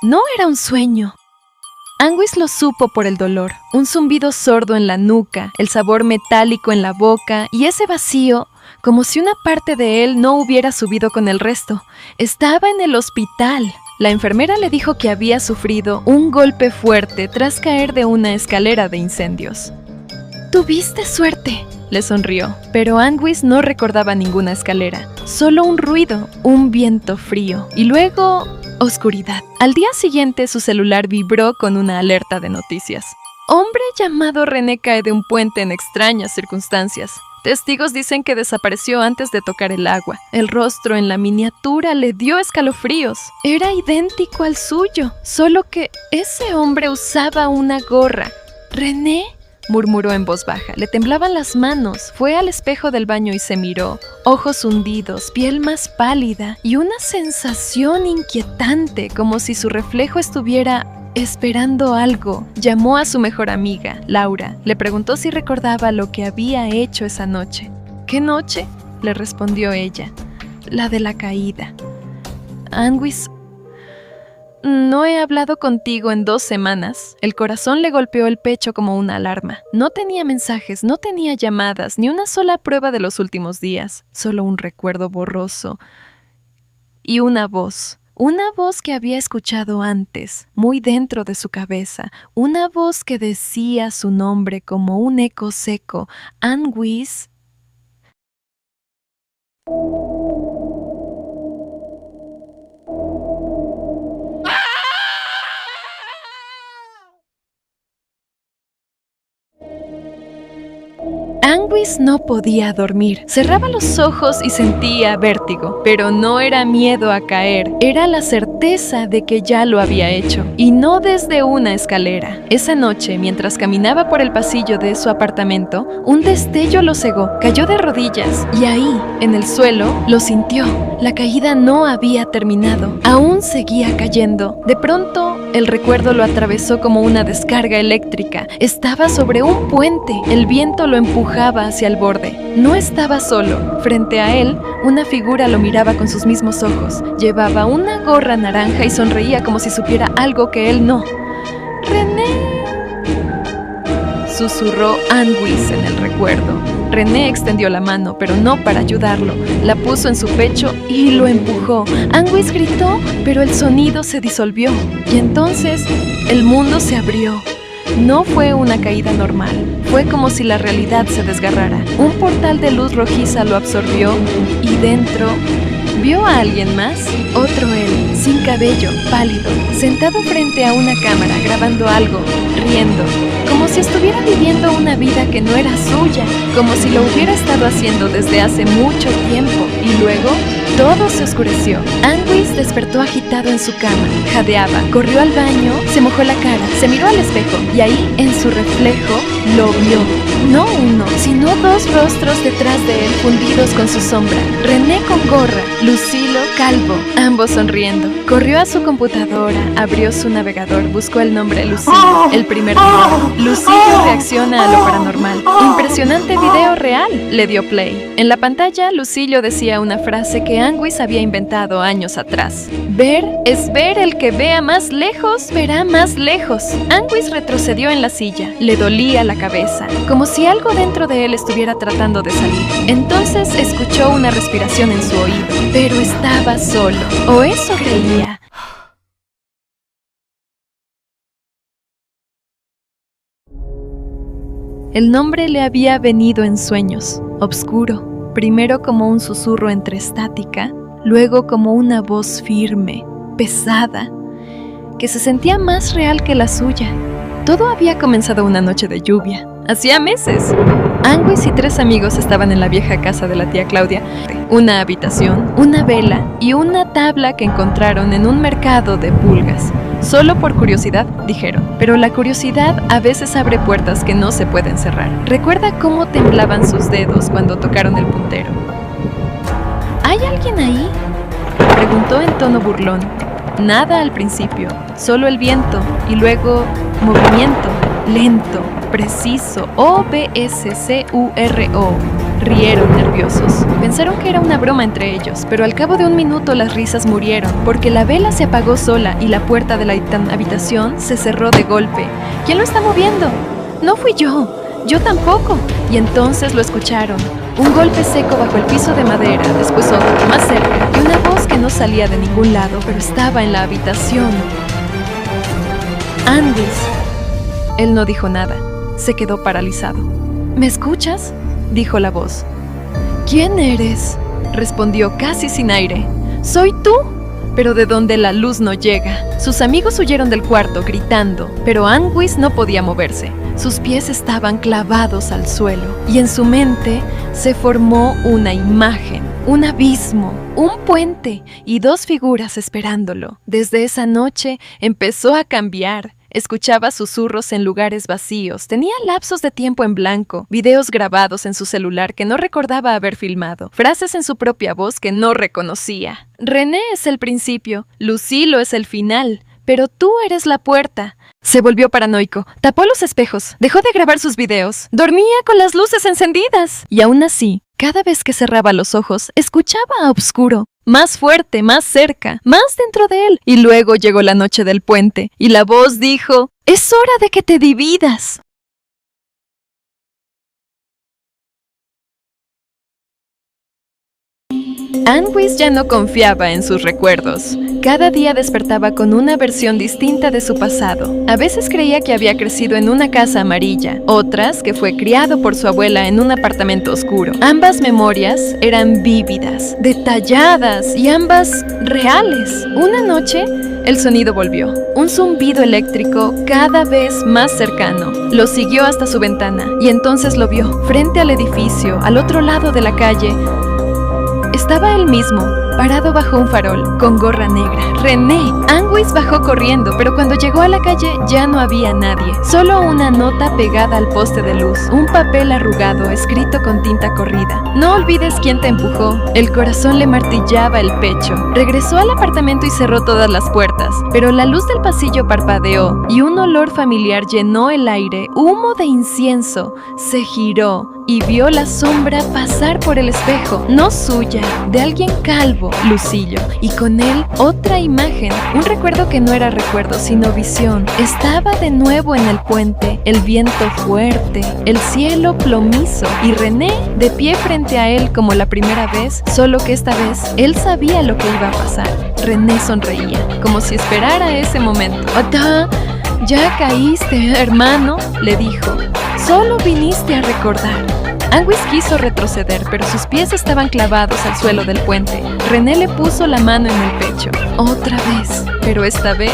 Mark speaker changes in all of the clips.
Speaker 1: No era un sueño. Anguis lo supo por el dolor, un zumbido sordo en la nuca, el sabor metálico en la boca y ese vacío, como si una parte de él no hubiera subido con el resto. Estaba en el hospital. La enfermera le dijo que había sufrido un golpe fuerte tras caer de una escalera de incendios. «Tuviste suerte», le sonrió, pero Anguis no recordaba ninguna escalera, solo un ruido, un viento frío y luego oscuridad. Al día siguiente su celular vibró con una alerta de noticias. Hombre llamado René cae de un puente en extrañas circunstancias. Testigos dicen que desapareció antes de tocar el agua. El rostro en la miniatura le dio escalofríos. Era idéntico al suyo, solo que ese hombre usaba una gorra. «¿René?», murmuró en voz baja. Le temblaban las manos. Fue al espejo del baño y se miró. Ojos hundidos, piel más pálida y una sensación inquietante, como si su reflejo estuviera esperando algo. Llamó a su mejor amiga, Laura. Le preguntó si recordaba lo que había hecho esa noche. «¿Qué noche?», le respondió ella. «La de la caída». «Anguis, no he hablado contigo en 2 semanas». El corazón le golpeó el pecho como una alarma. No tenía mensajes, no tenía llamadas, ni una sola prueba de los últimos días. Solo un recuerdo borroso y una voz. Una voz que había escuchado antes, muy dentro de su cabeza. Una voz que decía su nombre como un eco seco. «Anguis». Anguis no podía dormir. Cerraba los ojos y sentía vértigo, pero no era miedo a caer, era la certeza de que ya lo había hecho, y no desde una escalera. Esa noche, mientras caminaba por el pasillo de su apartamento, un destello lo cegó, cayó de rodillas, y ahí, en el suelo, lo sintió. La caída no había terminado, aún seguía cayendo. De pronto, el recuerdo lo atravesó como una descarga eléctrica. Estaba sobre un puente, el viento lo empujaba hacia el borde. No estaba solo. Frente a él, una figura lo miraba con sus mismos ojos. Llevaba una gorra naranja y sonreía como si supiera algo que él no. «René», susurró Anguis en el recuerdo. René extendió la mano, pero no para ayudarlo. La puso en su pecho y lo empujó. Anguis gritó, pero el sonido se disolvió. Y entonces, el mundo se abrió. No fue una caída normal, fue como si la realidad se desgarrara. Un portal de luz rojiza lo absorbió y dentro vio a alguien más, otro él, sin cabello, pálido, sentado frente a una cámara grabando algo, riendo, como si estuviera viviendo una vida que no era suya, como si lo hubiera estado haciendo desde hace mucho tiempo. Y luego todo se oscureció. Anguis despertó agitado en su cama, jadeaba, corrió al baño, se mojó la cara, se miró al espejo y ahí, en su reflejo, lo vio. No uno, sino 2 rostros detrás de él fundidos con su sombra. René con gorra, Lucilo calvo, ambos sonriendo. Corrió a su computadora, abrió su navegador, buscó el nombre Lucilo, el primer video. Lucillo reacciona a lo paranormal. Impresionante video real. Le dio play. En la pantalla, Lucillo decía una frase que Anguis había inventado años atrás. «Ver es ver, el que vea más lejos, verá más lejos». Anguis retrocedió en la silla. Le dolía la cabeza, como si algo dentro de él estuviera tratando de salir. Entonces escuchó una respiración en su oído, pero estaba solo, o eso creía. El nombre le había venido en sueños, obscuro, primero como un susurro entre estática, luego como una voz firme, pesada, que se sentía más real que la suya. Todo había comenzado una noche de lluvia. Hacía meses. Anguis y 3 amigos estaban en la vieja casa de la tía Claudia. Una habitación, una vela y una tabla que encontraron en un mercado de pulgas. Solo por curiosidad, dijeron, pero la curiosidad a veces abre puertas que no se pueden cerrar. Recuerda cómo temblaban sus dedos cuando tocaron el puntero. ¿Hay alguien ahí?, preguntó en tono burlón. Nada al principio, solo el viento y luego movimiento, lento, preciso, O-B-S-C-U-R-O, rieron nerviosos. Pensaron que era una broma entre ellos, pero al cabo de un minuto las risas murieron, porque la vela se apagó sola y la puerta de la habitación se cerró de golpe. ¿Quién lo está moviendo? No fui yo tampoco. Y entonces lo escucharon. Un golpe seco bajo el piso de madera, después otro, más cerca, y una voz que no salía de ningún lado, pero estaba en la habitación. Angus. Él no dijo nada. Se quedó paralizado. ¿Me escuchas?, dijo la voz. ¿Quién eres?, respondió casi sin aire. «¿Soy tú?», pero de donde la luz no llega. Sus amigos huyeron del cuarto gritando, pero Angus no podía moverse. Sus pies estaban clavados al suelo y en su mente se formó una imagen, un abismo, un puente y dos figuras esperándolo. Desde esa noche empezó a cambiar. Escuchaba susurros en lugares vacíos, tenía lapsos de tiempo en blanco, videos grabados en su celular que no recordaba haber filmado, frases en su propia voz que no reconocía. René es el principio, Lucilo es el final, pero tú eres la puerta. Se volvió paranoico, tapó los espejos, dejó de grabar sus videos, dormía con las luces encendidas. Y aún así, cada vez que cerraba los ojos, escuchaba a oscuro. Más fuerte, más cerca, más dentro de él. Y luego llegó la noche del puente, y la voz dijo: «Es hora de que te dividas». Angus ya no confiaba en sus recuerdos. Cada día despertaba con una versión distinta de su pasado. A veces creía que había crecido en una casa amarilla, otras que fue criado por su abuela en un apartamento oscuro. Ambas memorias eran vívidas, detalladas y ambas reales. Una noche, el sonido volvió. Un zumbido eléctrico cada vez más cercano. Lo siguió hasta su ventana y entonces lo vio, frente al edificio, al otro lado de la calle. Estaba él mismo, parado bajo un farol, con gorra negra. ¡René! Angus bajó corriendo, pero cuando llegó a la calle ya no había nadie. Solo una nota pegada al poste de luz, un papel arrugado escrito con tinta corrida. «No olvides quién te empujó». El corazón le martillaba el pecho. Regresó al apartamento y cerró todas las puertas, pero la luz del pasillo parpadeó y un olor familiar llenó el aire, humo de incienso. Se giró y vio la sombra pasar por el espejo, no suya, de alguien calvo, Lucillo, y con él otra imagen, un recuerdo que no era recuerdo, sino visión. Estaba de nuevo en el puente, el viento fuerte, el cielo plomizo, y René de pie frente a él como la primera vez, solo que esta vez él sabía lo que iba a pasar. René sonreía, como si esperara ese momento. «¡Ata! Ya caíste, hermano», le dijo. «Solo viniste a recordar». Angus quiso retroceder, pero sus pies estaban clavados al suelo del puente. René le puso la mano en el pecho. Otra vez. Pero esta vez,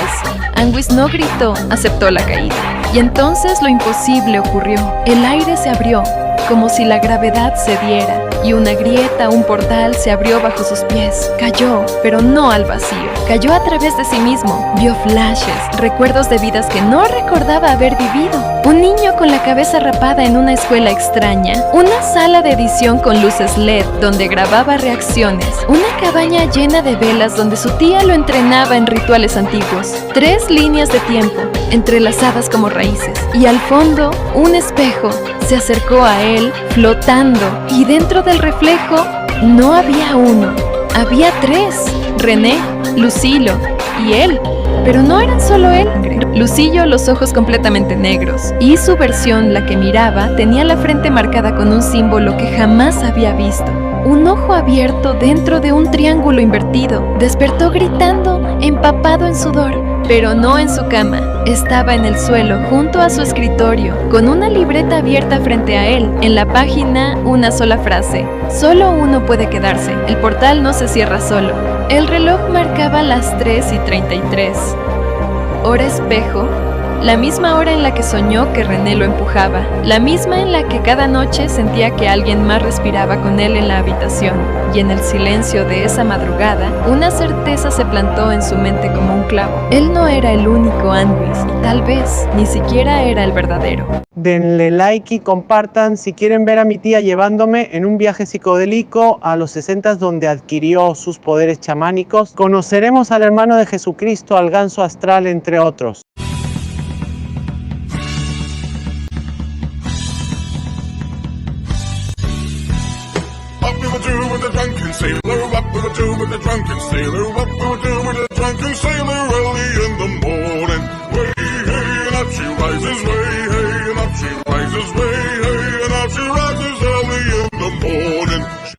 Speaker 1: Angus no gritó, aceptó la caída. Y entonces lo imposible ocurrió. El aire se abrió, como si la gravedad cediera, y una grieta, un portal se abrió bajo sus pies. Cayó, pero no al vacío. Cayó a través de sí mismo. Vio flashes, recuerdos de vidas que no recordaba haber vivido. Un niño con la cabeza rapada en una escuela extraña. Una sala de edición con luces LED donde grababa reacciones. Una cabaña llena de velas donde su tía lo entrenaba en rituales antiguos. 3 líneas de tiempo, entrelazadas como raíces. Y al fondo, un espejo se acercó a él, flotando. Y dentro del reflejo, no había uno. Había 3. René, Lucilo y él. Pero no eran solo él. Lucillo, los ojos completamente negros, y su versión, la que miraba, tenía la frente marcada con un símbolo que jamás había visto. Un ojo abierto dentro de un triángulo invertido. Despertó gritando, empapado en sudor, pero no en su cama. Estaba en el suelo, junto a su escritorio, con una libreta abierta frente a él. En la página, una sola frase: «Solo uno puede quedarse. El portal no se cierra solo». El reloj marcaba las 3:33. Hora espejo, la misma hora en la que soñó que René lo empujaba, la misma en la que cada noche sentía que alguien más respiraba con él en la habitación. Y en el silencio de esa madrugada, una certeza se plantó en su mente como un clavo. Él no era el único Angus, y tal vez ni siquiera era el verdadero.
Speaker 2: Denle like y compartan si quieren ver a mi tía llevándome en un viaje psicodélico a los 60 donde adquirió sus poderes chamánicos. Conoceremos al hermano de Jesucristo, al ganso astral, entre otros.
Speaker 3: What will I do with the drunken sailor? What will I do with the drunken sailor?